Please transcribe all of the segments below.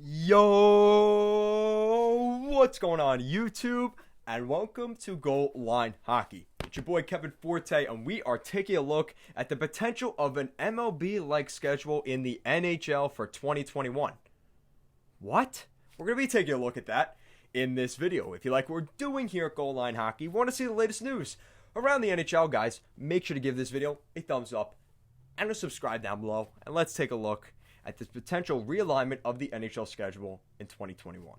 Yo, what's going on YouTube? And welcome to Goal Line Hockey. It's your boy Kevin Forte, and we are taking a look at the potential of an MLB-like schedule in the NHL for 2021. What? We're going to be taking a look at that in this video. If you like what we're doing here at Goal Line Hockey, want to see the latest news around the NHL, guys, make sure to give this video a thumbs up and a subscribe down below, and let's take a look at this potential realignment of the NHL schedule in 2021.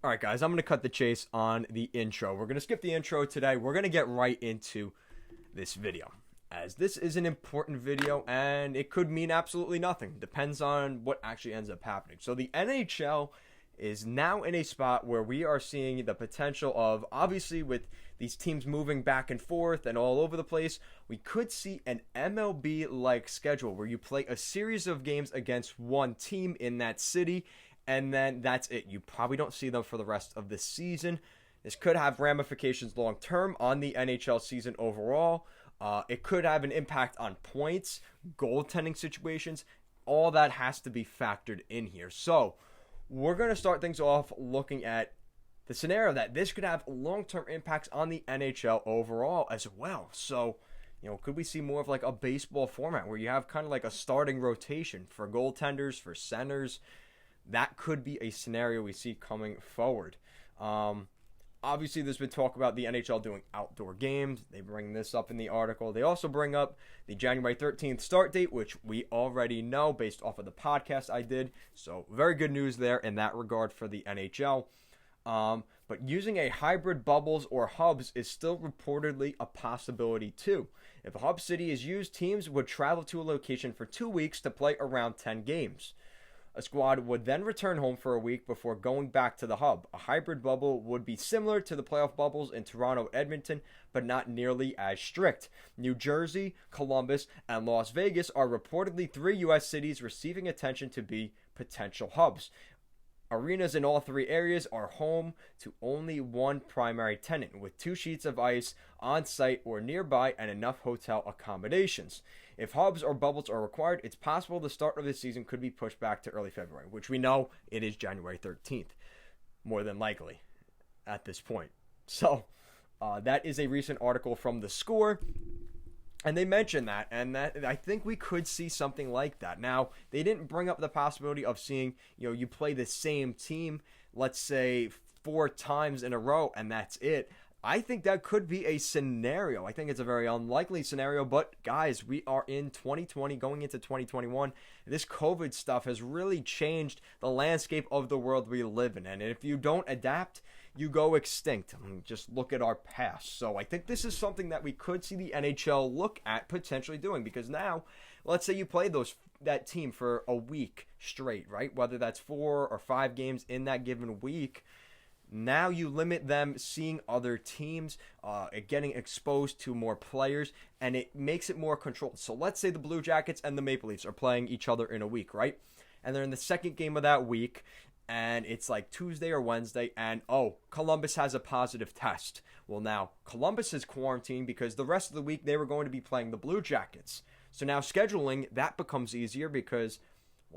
All right, guys, I'm going to cut the chase on the intro. We're going to skip the intro today. We're going to get right into this video, as this is an important video and it could mean absolutely nothing. Depends on what actually ends up happening. So the NHL is now in a spot where we are seeing the potential of, obviously with these teams moving back and forth and all over the place, we could see an MLB-like schedule where you play a series of games against one team in that city, and then that's it. You probably don't see them for the rest of the season. This could have ramifications long-term on the NHL season overall. It could have an impact on points, goaltending situations. All that has to be factored in here. So we're going to start things off looking at the scenario that this could have long-term impacts on the NHL overall as well. So, could we see more of like a baseball format where you have kind of like a starting rotation for goaltenders, for centers? That could be a scenario we see coming forward. Obviously, there's been talk about the NHL doing outdoor games. They bring this up in the article. They also bring up the January 13th start date, which we already know based off of the podcast I did. So very good news there in that regard for the NHL. But using a hybrid bubbles or hubs is still reportedly a possibility too. If a hub city is used, teams would travel to a location for 2 weeks to play around 10 games. A squad would then return home for a week before going back to the hub. A hybrid bubble would be similar to the playoff bubbles in Toronto, Edmonton, but not nearly as strict. New Jersey, Columbus, and Las Vegas are reportedly 3 U.S. cities receiving attention to be potential hubs. Arenas in all 3 areas are home to only one primary tenant, with 2 sheets of ice on site or nearby and enough hotel accommodations. If hubs or bubbles are required, it's possible the start of the season could be pushed back to early February, which we know it is January 13th, more than likely at this point. So that is a recent article from The Score, and they mentioned that, and that I think we could see something like that. Now, they didn't bring up the possibility of seeing, you play the same team, let's say 4 times in a row, and that's it. I think that could be a scenario. I think it's a very unlikely scenario, but guys, we are in 2020 going into 2021. This COVID stuff has really changed the landscape of the world we live in, and if you don't adapt, you go extinct. I mean, just look at our past. So I think this is something that we could see the NHL look at potentially doing, because now, let's say you play that team for a week straight, right? Whether that's 4 or 5 games in that given week. Now you limit them seeing other teams, getting exposed to more players, and it makes it more controlled. So let's say the Blue Jackets and the Maple Leafs are playing each other in a week, right? And they're in the second game of that week, and it's like Tuesday or Wednesday, and Columbus has a positive test. Well, now Columbus is quarantined because the rest of the week they were going to be playing the Blue Jackets. So now scheduling, that becomes easier because,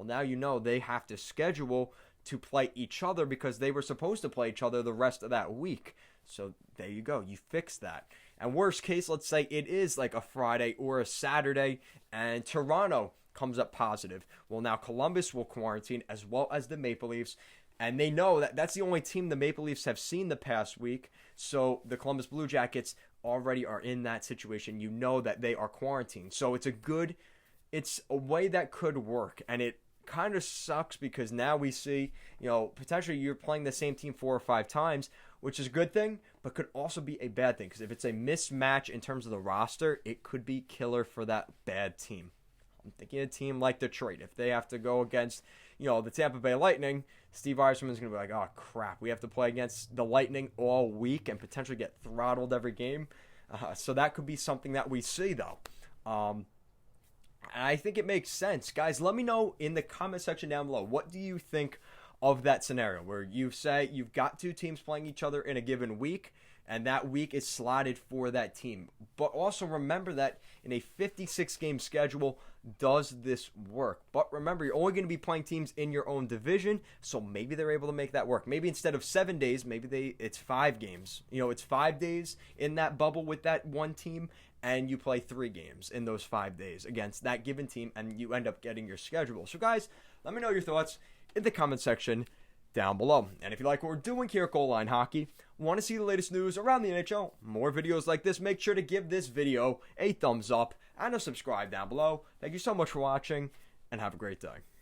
now they have to schedule to play each other because they were supposed to play each other the rest of that week. So there you go. You fix that. And worst case, let's say it is like a Friday or a Saturday and Toronto comes up positive. Well, now Columbus will quarantine as well as the Maple Leafs. And they know that that's the only team the Maple Leafs have seen the past week. So the Columbus Blue Jackets already are in that situation. You know that they are quarantined. So it's a way that could work. And it kind of sucks because now we see, potentially you're playing the same team 4 or 5 times, which is a good thing, but could also be a bad thing because if it's a mismatch in terms of the roster, it could be killer for that bad team. I'm thinking a team like Detroit. If they have to go against, the Tampa Bay Lightning, Steve Yzerman's going to be like, oh, crap, we have to play against the Lightning all week and potentially get throttled every game. So that could be something that we see, though. And I think it makes sense. Guys, let me know in the comment section down below. What do you think of that scenario where you say you've got 2 teams playing each other in a given week? and that week is slotted for that team. But also remember that in a 56-game schedule, does this work? But remember, you're only going to be playing teams in your own division, so maybe they're able to make that work. Maybe instead of 7 days, maybe it's 5 games. It's 5 days in that bubble with that one team, and you play 3 games in those 5 days against that given team, and you end up getting your schedule. So guys, let me know your thoughts in the comment section down below. And if you like what we're doing here at Goal Line Hockey, want to see the latest news around the NHL, more videos like this, make sure to give this video a thumbs up and a subscribe down below. Thank you so much for watching, and have a great day.